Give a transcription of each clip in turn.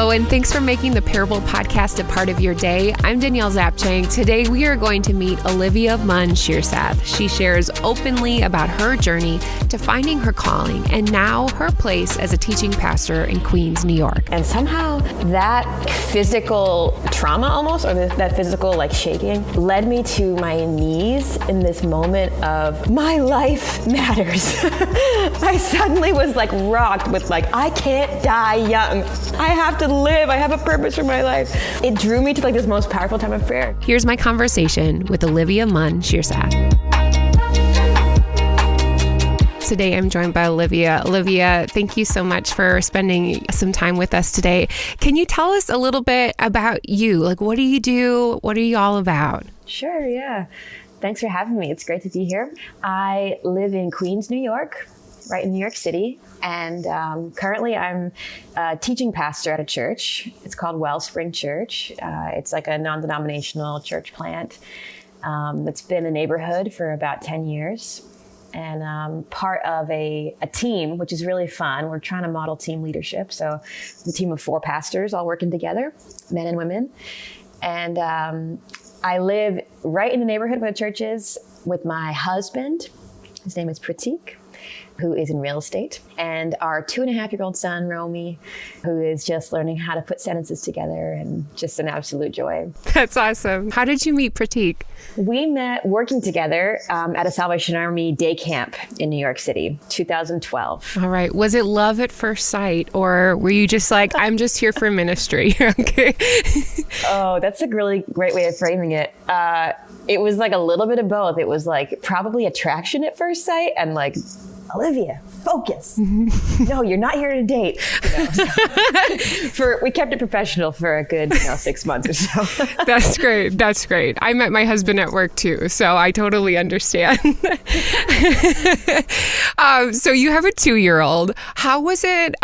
Hello, and thanks for making the Parable Podcast a part of your day. I'm Danielle Zapchenk. Today, we are going to meet Olivia Munn-Shirsath. She shares openly about her journey to finding her calling and now her place as a teaching pastor in Queens, New York. And somehow that physical trauma almost, or that physical shaking, led me to my knees in this moment of my life matters. I suddenly was rocked with I can't die young. I have to live. I have a purpose for my life. It drew me to this most powerful time of prayer. Here's my conversation with Olivia Munn-Shirsath. Today, I'm joined by Olivia. Olivia, thank you so much for spending some time with us today. Can you tell us a little bit about you? What do you do? What are you all about? Sure, yeah. Thanks for having me. It's great to be here. I live in Queens, New York, right in New York City. And currently I'm a teaching pastor at a church. It's called Wellspring Church. It's a non-denominational church plant that's been in the neighborhood for about 10 years. And part of a team, which is really fun. We're trying to model team leadership. So the team of 4 pastors all working together, men and women. And I live right in the neighborhood where the church is with my husband. His name is Pratik, who is in real estate, and our 2.5-year-old son, Romy, who is just learning how to put sentences together, and just an absolute joy. That's awesome. How did you meet Pratik? We met working together at a Salvation Army day camp in New York City, 2012. All right. Was it love at first sight, or were you just I'm just here for ministry? Okay. Oh, that's a really great way of framing it. It was a little bit of both. It was probably attraction at first sight and Olivia, focus. Mm-hmm. No, you're not here to date. We kept it professional for a good 6 months or so. That's great. That's great. I met my husband at work too, so I totally understand. So you have a 2-year-old. How was it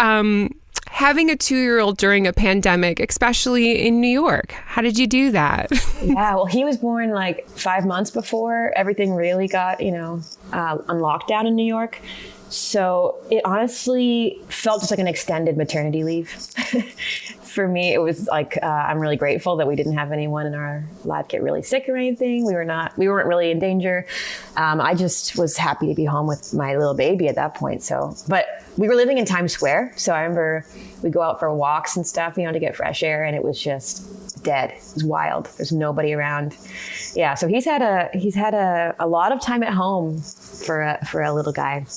having a 2-year-old during a pandemic, especially in New York? How did you do that? Yeah, well, he was born 5 months before everything really got, on lockdown in New York. So it honestly felt just like an extended maternity leave. For me, it was I'm really grateful that we didn't have anyone in our life get really sick or anything. We weren't really in danger. I just was happy to be home with my little baby at that point. But we were living in Times Square. So I remember we go out for walks and stuff, to get fresh air, and it was just dead. It was wild. There's nobody around. Yeah. So he's had a lot of time at home for a little guy.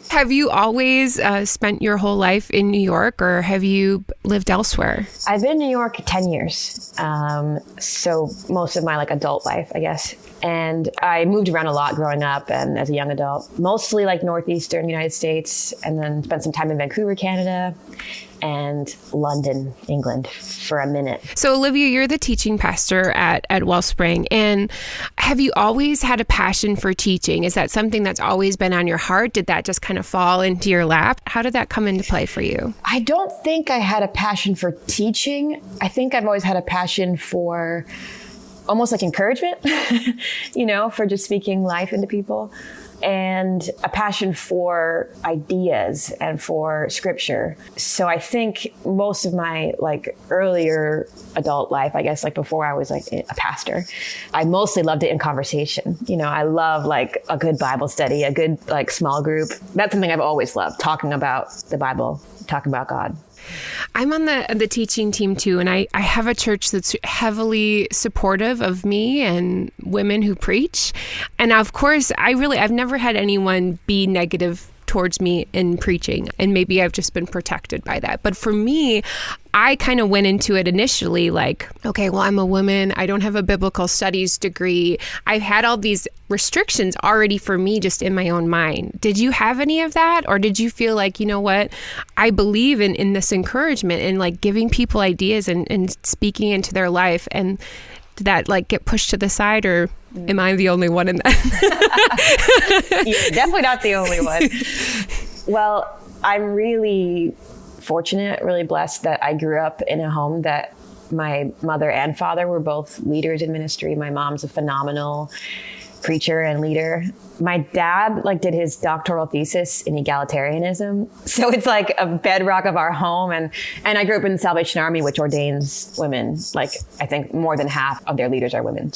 Have you always spent your whole life in New York, or have you lived elsewhere? I've been in New York 10 years. So most of my adult life, I guess. And I moved around a lot growing up and as a young adult, mostly Northeastern United States, and then spent some time in Vancouver, Canada, and London, England for a minute. So Olivia, you're the teaching pastor at Wellspring. And have you always had a passion for teaching? Is that something that's always been on your heart? Did that just kind of fall into your lap? How did that come into play for you? I don't think I had a passion for teaching. I think I've always had a passion for almost encouragement, for just speaking life into people, and a passion for ideas and for scripture. So I think most of my earlier adult life, I guess before I was a pastor, I mostly loved it in conversation. I love a good Bible study, a good small group. That's something I've always loved, talking about the Bible, talking about God. I'm on the teaching team too, and I have a church that's heavily supportive of me and women who preach. And of course, I've never had anyone be negative towards me in preaching, and maybe I've just been protected by that. But for me, I kind of went into it initially okay, well, I'm a woman. I don't have a biblical studies degree. I've had all these restrictions already for me just in my own mind. Did you have any of that? Or did you feel you know what, I believe in this encouragement and giving people ideas and speaking into their life, and did that get pushed to the side, or am I the only one in that? You're definitely not the only one. Well, I'm really fortunate, really blessed that I grew up in a home that my mother and father were both leaders in ministry. My mom's a phenomenal preacher and leader. My dad did his doctoral thesis in egalitarianism. So it's like a bedrock of our home. And I grew up in the Salvation Army, which ordains women. I think more than half of their leaders are women.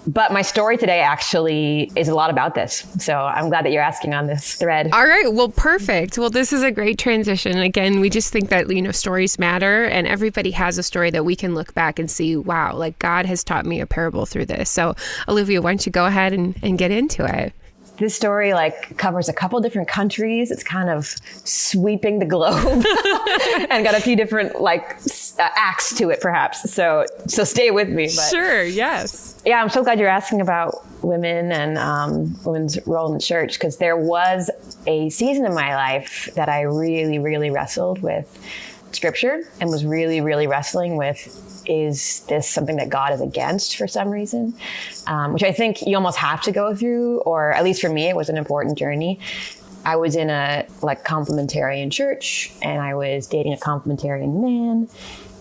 But my story today actually is a lot about this. So I'm glad that you're asking on this thread. All right. Well, perfect. Well, this is a great transition. Again, we just think that, stories matter, and everybody has a story that we can look back and see, wow, God has taught me a parable through this. So Olivia, why don't you go ahead and get into it? This story covers a couple different countries. It's kind of sweeping the globe and got a few different acts to it, perhaps. So stay with me. But, sure. Yes. Yeah, I'm so glad you're asking about women and women's role in the church, because there was a season in my life that I really, really wrestled with Scripture and was really, really wrestling with, is this something that God is against for some reason? Which I think you almost have to go through, or at least for me, it was an important journey. I was in a complementarian church, and I was dating a complementarian man,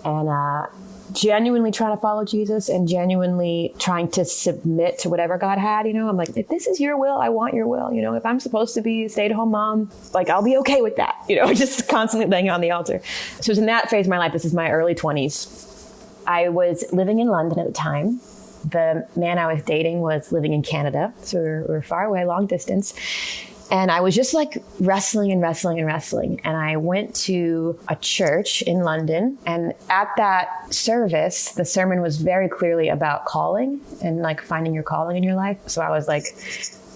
and genuinely trying to follow Jesus and genuinely trying to submit to whatever God had. I'm like, if this is your will, I want your will. If I'm supposed to be a stay-at-home mom, I'll be okay with that. Just constantly laying it on the altar. So it was in that phase of my life. This is my early 20s. I was living in London at the time. The man I was dating was living in Canada. So we were far away, long distance. And I was just wrestling and wrestling and wrestling. And I went to a church in London. And at that service, the sermon was very clearly about calling and finding your calling in your life. So I was like,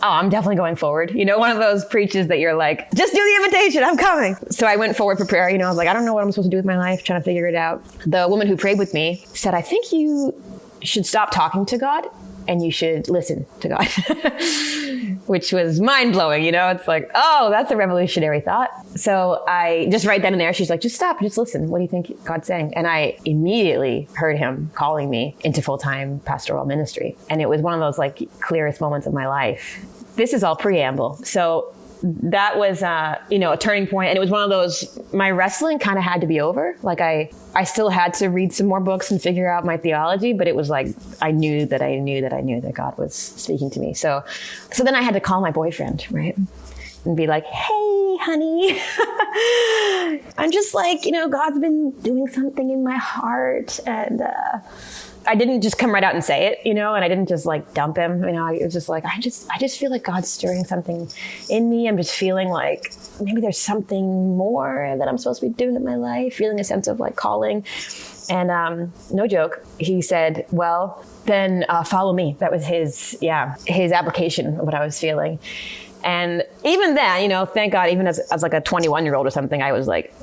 oh, I'm definitely going forward. One of those preaches that you're like, just do the invitation, I'm coming. So I went forward for prayer. I was like, I don't know what I'm supposed to do with my life, trying to figure it out. The woman who prayed with me said, I think you should stop talking to God and you should listen to God, which was mind blowing. It's like, oh, that's a revolutionary thought. So I just right then and there, she's like, just stop, just listen. What do you think God's saying? And I immediately heard him calling me into full-time pastoral ministry. And it was one of those clearest moments of my life. This is all preamble. So that was, a turning point. And it was one of those, my wrestling kind of had to be over. I still had to read some more books and figure out my theology, but it was I knew that God was speaking to me. So then I had to call my boyfriend, right? And be like, hey, honey, I'm just God's been doing something in my heart. And, I didn't just come right out and say it, and I didn't just dump him. It was just I just feel like God's stirring something in me. I'm just feeling maybe there's something more that I'm supposed to be doing in my life, feeling a sense of calling. And no joke, he said, well, then follow me. That was his application of what I was feeling. And even then, thank God, even as a 21-year-old or something, I was like,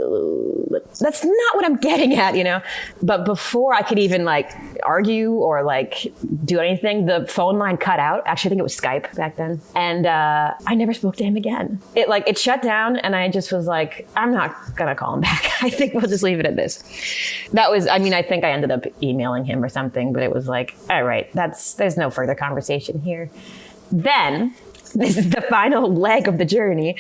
that's not what I'm getting at, But before I could even argue or do anything, the phone line cut out. Actually, I think it was Skype back then. And I never spoke to him again. It shut down, and I just was like, I'm not going to call him back. I think we'll just leave it at this. That was, I think I ended up emailing him or something, but it was all right, there's no further conversation here. Then, this is the final leg of the journey.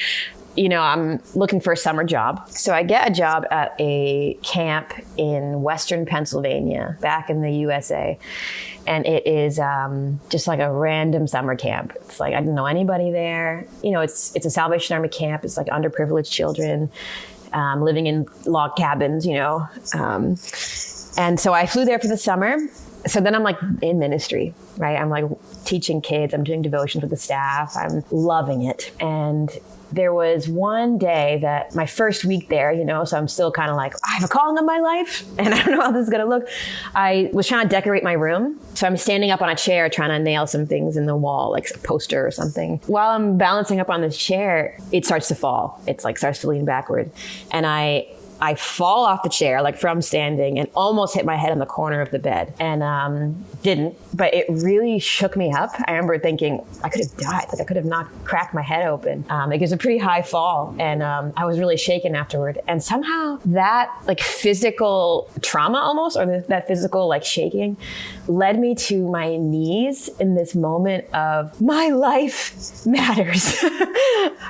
I'm looking for a summer job. So I get a job at a camp in Western Pennsylvania, back in the USA. And it is just a random summer camp. It's I didn't know anybody there. It's a Salvation Army camp. It's underprivileged children living in log cabins, And so I flew there for the summer. So then I'm in ministry, right? I'm teaching kids. I'm doing devotions with the staff. I'm loving it. And there was one day that my first week there, so I'm still kind of I have a calling on my life and I don't know how this is going to look. I was trying to decorate my room. So I'm standing up on a chair trying to nail some things in the wall, a poster or something. While I'm balancing up on this chair, it starts to fall. It's starts to lean backward. And I fall off the chair, from standing, and almost hit my head on the corner of the bed. And didn't, but it really shook me up. I remember thinking I could have died. I could have cracked my head open. It was a pretty high fall, and I was really shaken afterward. And somehow that physical trauma almost, or that physical shaking, led me to my knees in this moment of my life matters.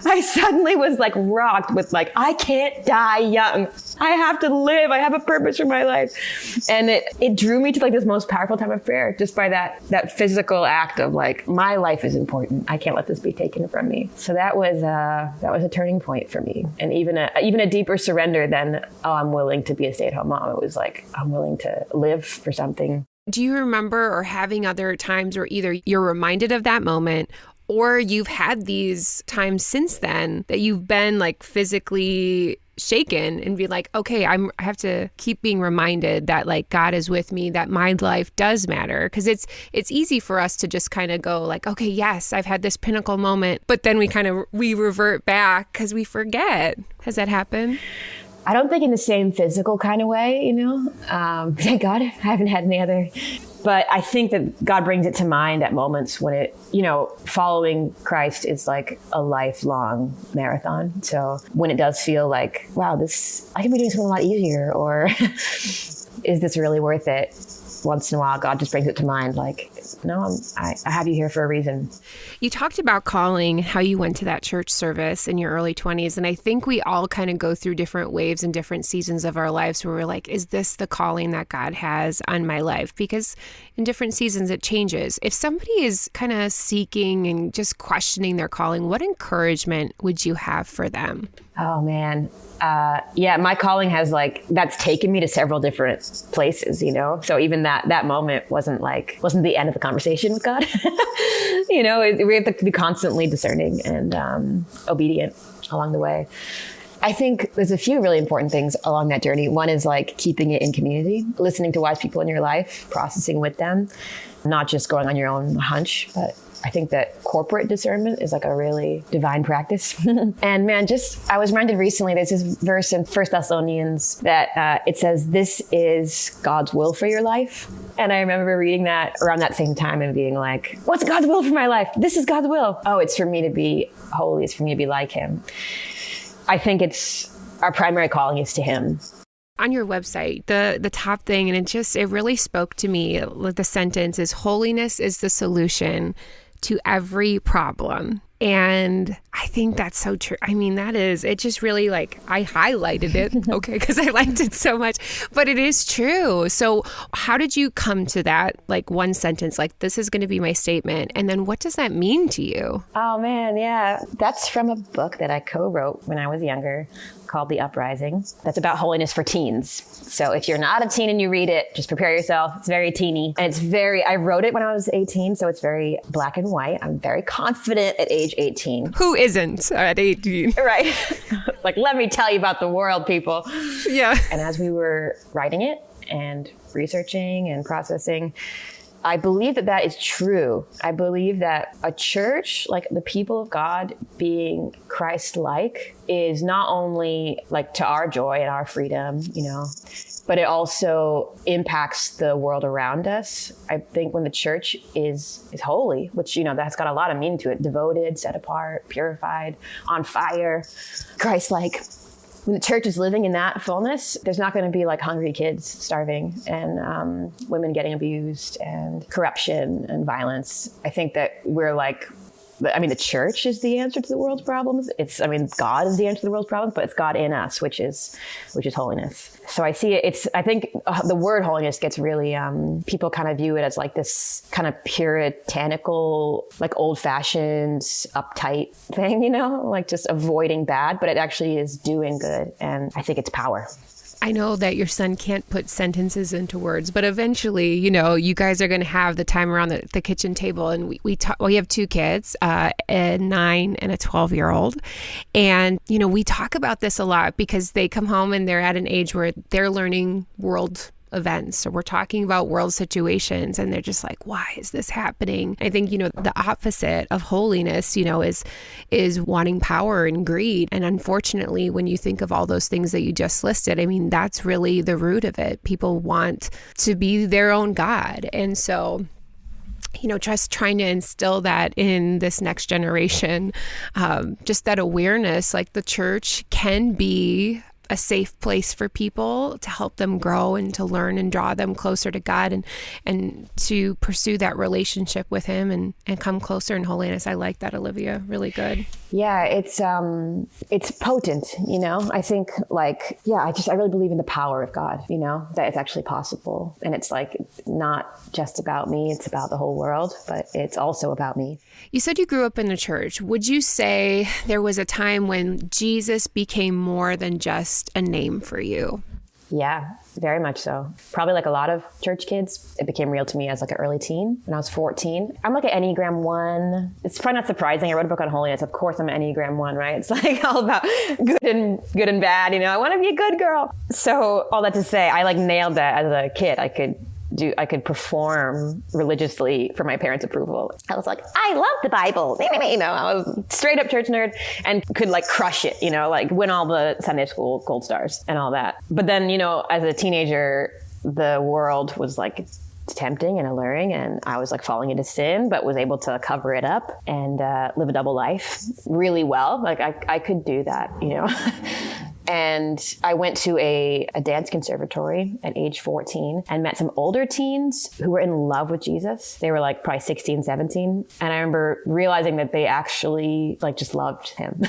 I suddenly was rocked with I can't die young. I have to live. I have a purpose for my life. And it drew me to like this most powerful time of prayer, just by that physical act of like, my life is important. I can't let this be taken from me. So that was a turning point for me. And even a deeper surrender than, oh, I'm willing to be a stay-at-home mom. It was like, I'm willing to live for something. Do you remember or having other times where either you're reminded of that moment or you've had these times since then that you've been like physically shaken and be like, okay, I have to keep being reminded that like God is with me, that my life does matter? Because it's easy for us to just kind of go like, okay, yes, I've had this pinnacle moment, but then we revert back because we forget. Has that happened? I don't think in the same physical kind of way, thank God I haven't had any other. But I think that God brings it to mind at moments when following Christ is like a lifelong marathon. So when it does feel like, wow, I can be doing something a lot easier, or is this really worth it? Once in a while, God just brings it to mind like, no, I have you here for a reason. You talked about calling, how you went to that church service in your early 20s. And I think we all kind of go through different waves and different seasons of our lives where we're like, is this the calling that God has on my life? Because in different seasons, it changes. If somebody is kind of seeking and just questioning their calling, what encouragement would you have for them? Oh, man. My calling has that's taken me to several different places, So even that moment wasn't the end of the conversation with God. We have to be constantly discerning and obedient along the way. I think there's a few really important things along that journey. One is keeping it in community, listening to wise people in your life, processing with them, not just going on your own hunch, but I think that corporate discernment is a really divine practice. And man, I was reminded recently, there's this verse in 1 Thessalonians that it says, this is God's will for your life. And I remember reading that around that same time and being like, what's God's will for my life? This is God's will. Oh, it's for me to be holy. It's for me to be like him. I think our primary calling is to him. On your website, the top thing, and it really spoke to me, the sentence is, holiness is the solution to every problem. And I think that's so true. I mean, it just really I highlighted it, okay, because I liked it so much, but it is true. So how did you come to that, one sentence, this is going to be my statement? And then what does that mean to you? Oh man, yeah. That's from a book that I co-wrote when I was younger called The Uprising. That's about holiness for teens. So if you're not a teen and you read it, just prepare yourself. It's very teeny. And I wrote it when I was 18, so it's very black and white. I'm very confident at age 18. Who isn't at 18? Right. Let me tell you about the world, people. Yeah. And as we were writing it and researching and processing, I believe that is true. I believe that a church, the people of God being Christ-like, is not only to our joy and our freedom, but it also impacts the world around us. I think when the church is holy, which, that's got a lot of meaning to it, devoted, set apart, purified, on fire, Christ-like. When the church is living in that fullness, there's not going to be hungry kids starving and women getting abused and corruption and violence. I think that we're the church is the answer to the world's problems. God is the answer to the world's problems, but it's God in us, which is holiness. So I see it. I think the word holiness gets really, people kind of view it as this kind of puritanical, old fashioned, uptight thing, just avoiding bad, but it actually is doing good. And I think it's power. I know that your son can't put sentences into words, but eventually, you guys are going to have the time around the kitchen table. And we have two kids, a 9 and a 12-year-old. And, we talk about this a lot because they come home and they're at an age where they're learning world events. So we're talking about world situations and they're just like, why is this happening? I think, the opposite of holiness, is wanting power and greed. And unfortunately, when you think of all those things that you just listed, that's really the root of it. People want to be their own God. And so, just trying to instill that in this next generation, just that awareness, the church can be a safe place for people to help them grow and to learn and draw them closer to God and to pursue that relationship with him and come closer in holiness. I like that, Olivia. Really good. Yeah, it's potent, I think I really believe in the power of God, that it's actually possible. And it's like not just about me, it's about the whole world, but it's also about me. You said you grew up in the church. Would you say there was a time when Jesus became more than just a name for you? Yeah, very much so. Probably like a lot of church kids, it became real to me as like an early teen when I was 14. I'm like an Enneagram 1. It's probably not surprising. I wrote a book on holiness. Of course, I'm an Enneagram 1, right? It's like all about good and bad. I want to be a good girl. So all that to say, I like nailed that as a kid. I could perform religiously for my parents' approval. I was like, I love the Bible. I was straight up church nerd and could like crush it, like win all the Sunday school gold stars and all that. But then, as a teenager, the world was like tempting and alluring, and I was like falling into sin, but was able to cover it up and live a double life really well. Like I could do that, And I went to a dance conservatory at age 14 and met some older teens who were in love with Jesus. They were like probably 16, 17. And I remember realizing that they actually like just loved him.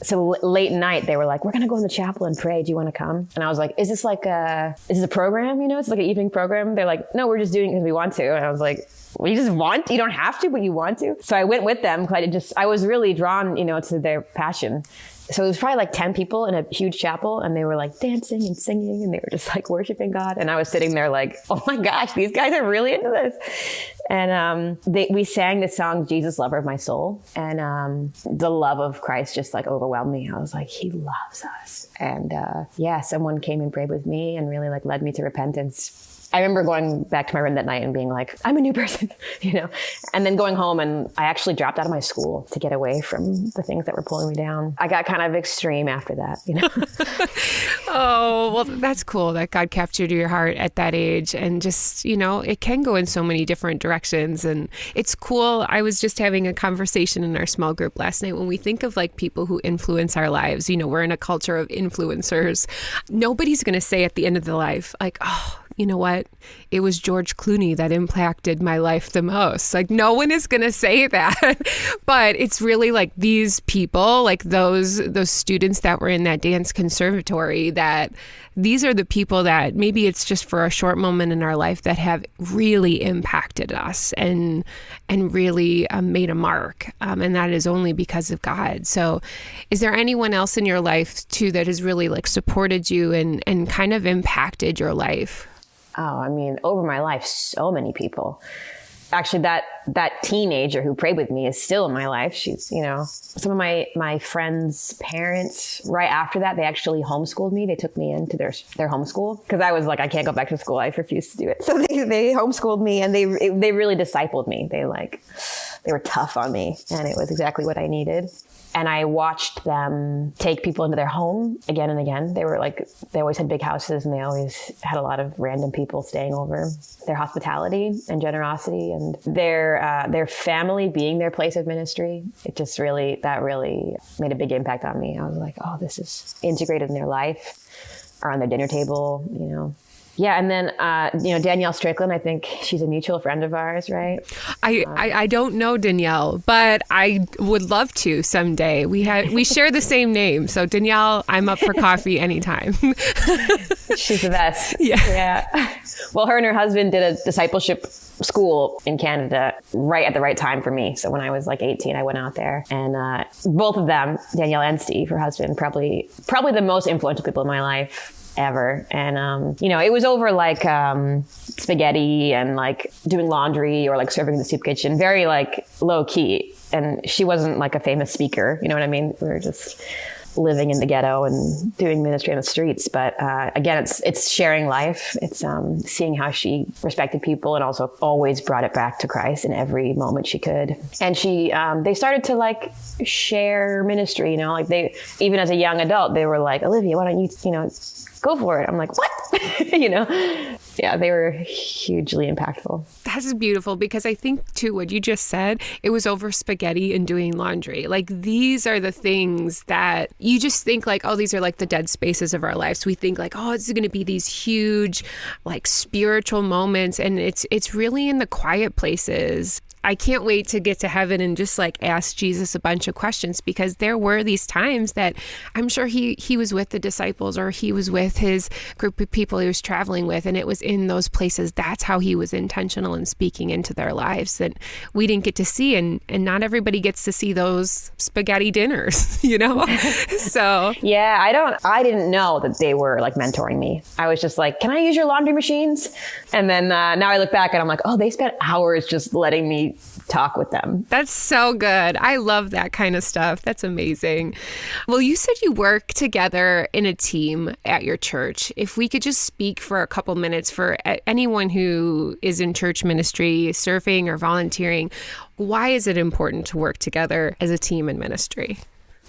So late night, they were like, we're going to go in the chapel and pray. Do you want to come? And I was like, is this a program? It's like an evening program. They're like, no, we're just doing it because we want to. And I was like, well, you don't have to, but you want to. So I went with them because I was really drawn, to their passion. So it was probably like 10 people in a huge chapel, and they were like dancing and singing, and they were just like worshiping God. And I was sitting there like, oh my gosh, these guys are really into this. And we sang the song, Jesus, Lover of My Soul. And the love of Christ just like overwhelmed me. I was like, he loves us. And someone came and prayed with me and really like led me to repentance. I remember going back to my room that night and being like, I'm a new person, and then going home, and I actually dropped out of my school to get away from the things that were pulling me down. I got kind of extreme after that, Oh, well, that's cool that God captured your heart at that age. And just, it can go in so many different directions. And it's cool. I was just having a conversation in our small group last night. When we think of like people who influence our lives, we're in a culture of influencers. Nobody's going to say at the end of the life, like, oh, you know what? It was George Clooney that impacted my life the most. Like, no one is going to say that. But it's really like these people, like those students that were in that dance conservatory, that these are the people that maybe it's just for a short moment in our life that have really impacted us and really made a mark. And that is only because of God. So is there anyone else in your life too that has really like supported you and kind of impacted your life? Oh, I mean, over my life, so many people. Actually, that teenager who prayed with me is still in my life. She's, some of my friends' parents, right after that, they actually homeschooled me. They took me into their homeschool because I was like, I can't go back to school. I refused to do it. So they homeschooled me, and they really discipled me. They were tough on me, and it was exactly what I needed. And I watched them take people into their home again and again. They always had big houses, and they always had a lot of random people staying over. Their hospitality and generosity and their family being their place of ministry, that really made a big impact on me. I was like, oh, this is integrated in their life or on their dinner table, Yeah, and then Danielle Strickland, I think she's a mutual friend of ours, right? I don't know Danielle, but I would love to someday. We share the same name, so Danielle, I'm up for coffee anytime. She's the best. Yeah. Well, her and her husband did a discipleship school in Canada right at the right time for me. So when I was like 18, I went out there, and both of them, Danielle and Steve, her husband, probably the most influential people in my life ever. And, it was over like spaghetti and like doing laundry or like serving in the soup kitchen, very like low key. And she wasn't like a famous speaker. You know what I mean? We were just living in the ghetto and doing ministry on the streets. But again, it's sharing life. It's seeing how she respected people and also always brought it back to Christ in every moment she could. And they started to like share ministry, like even as a young adult, they were like, Olivia, why don't you, go for it. I'm like, what? Yeah, they were hugely impactful. That's beautiful, because I think too, what you just said, it was over spaghetti and doing laundry. Like, these are the things that you just think like, oh, these are like the dead spaces of our lives. We think like, oh, it's going to be these huge, like, spiritual moments. And it's really in the quiet places. I can't wait to get to heaven and just like ask Jesus a bunch of questions, because there were these times that I'm sure he was with the disciples, or he was with his group of people he was traveling with. And it was in those places, that's how he was intentional in speaking into their lives that we didn't get to see. And not everybody gets to see those spaghetti dinners, So yeah, I didn't know that they were like mentoring me. I was just like, can I use your laundry machines? And then now I look back and I'm like, oh, they spent hours just letting me talk with them. That's so good. I love that kind of stuff. That's amazing. Well, you said you work together in a team at your church. If we could just speak for a couple minutes for anyone who is in church ministry, serving or volunteering, why is it important to work together as a team in ministry?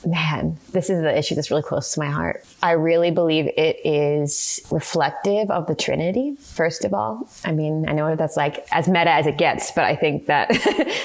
Man, this is the issue that's really close to my heart. I really believe it is reflective of the Trinity, first of all. I mean, I know that's like as meta as it gets, but I think that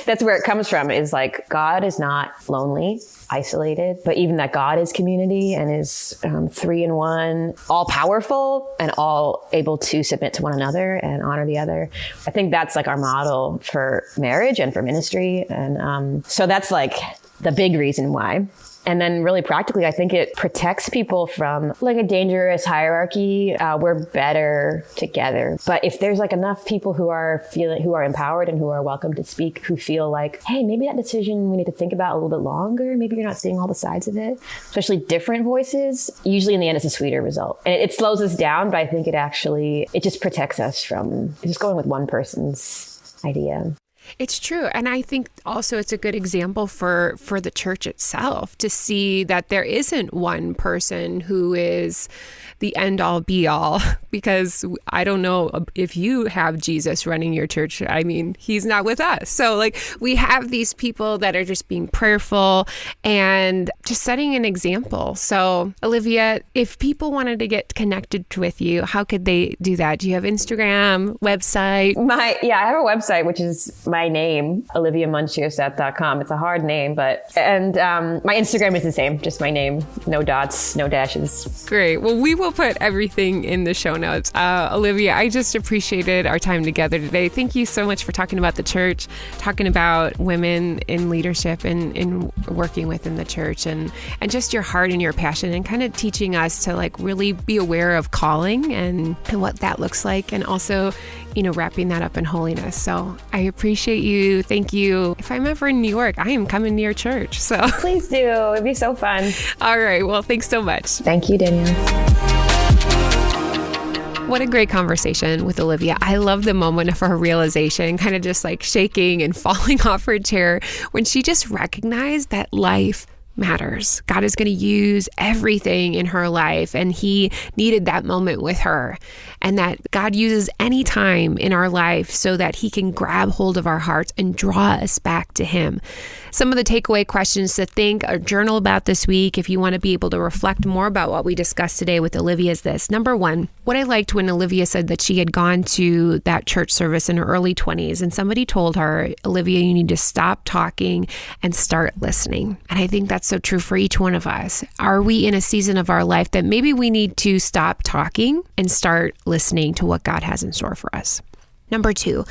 that's where it comes from, is like God is not lonely, isolated, but even that God is community and is 3 in 1, all powerful and all able to submit to one another and honor the other. I think that's like our model for marriage and for ministry. And so that's like the big reason why. And then really practically, I think it protects people from like a dangerous hierarchy. We're better together. But if there's like enough people who are empowered and who are welcome to speak, who feel like, hey, maybe that decision we need to think about a little bit longer. Maybe you're not seeing all the sides of it, especially different voices. Usually in the end, it's a sweeter result. And it slows us down, but I think it just protects us from just going with one person's idea. It's true. And I think also it's a good example for the church itself to see that there isn't one person who is the end all be all, because I don't know if you have Jesus running your church. I mean, he's not with us. So like we have these people that are just being prayerful and just setting an example. So Olivia, if people wanted to get connected with you, how could they do that? Do you have Instagram, website? I have a website, which is my name, oliviamunn-shirsath.com. It's a hard name, my Instagram is the same, just my name, no dots, no dashes. Great. Well, we will put everything in the show notes. Olivia, I just appreciated our time together today. Thank you so much for talking about the church, talking about women in leadership and in working within the church, and just your heart and your passion, and kind of teaching us to like really be aware of calling and what that looks like, and also, wrapping that up in holiness. So I appreciate you. Thank you. If I'm ever in New York, I am coming to your church. So please do. It'd be so fun. All right. Well, thanks so much. Thank you, Danielle. What a great conversation with Olivia. I love the moment of her realization, kind of just like shaking and falling off her chair when she just recognized that life matters. God is going to use everything in her life, and he needed that moment with her, and that God uses any time in our life so that he can grab hold of our hearts and draw us back to him. Some of the takeaway questions to think or journal about this week, if you want to be able to reflect more about what we discussed today with Olivia, is this. Number one, what I liked when Olivia said that she had gone to that church service in her early 20s and somebody told her, Olivia, you need to stop talking and start listening. And I think that's so true for each one of us. Are we in a season of our life that maybe we need to stop talking and start listening to what God has in store for us? Number two,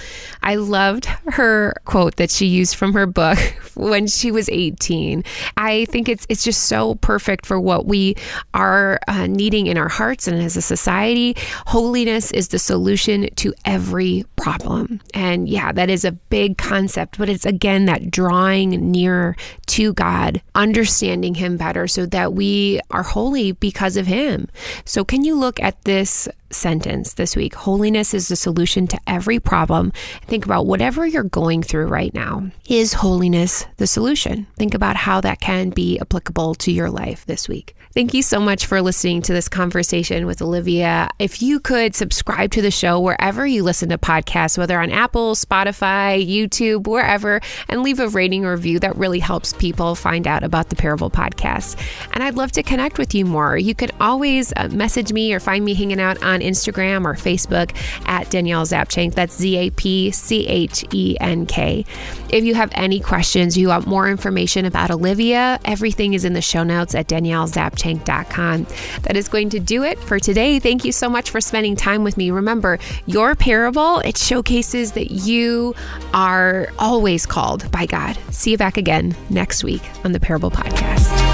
I loved her quote that she used from her book when she was 18. I think it's just so perfect for what we are needing in our hearts and as a society. Holiness is the solution to every problem. And yeah, that is a big concept, but it's again that drawing nearer to God, understanding him better so that we are holy because of him. So can you look at this sentence this week? Holiness is the solution to every problem. Think about whatever you're going through right now. Is holiness the solution? Think about how that can be applicable to your life this week. Thank you so much for listening to this conversation with Olivia. If you could subscribe to the show wherever you listen to podcasts, whether on Apple, Spotify, YouTube, wherever, and leave a rating or review, that really helps people find out about the Parable Podcast. And I'd love to connect with you more. You can always message me or find me hanging out on Instagram or Facebook at Danielle Zapchenk. That's Zapchenk. If you have any questions, you want more information about Olivia, everything is in the show notes at DanielleZapchenk.com. That is going to do it for today. Thank you so much for spending time with me. Remember, your parable, it showcases that you are always called by God. See you back again next week on the Parable Podcast.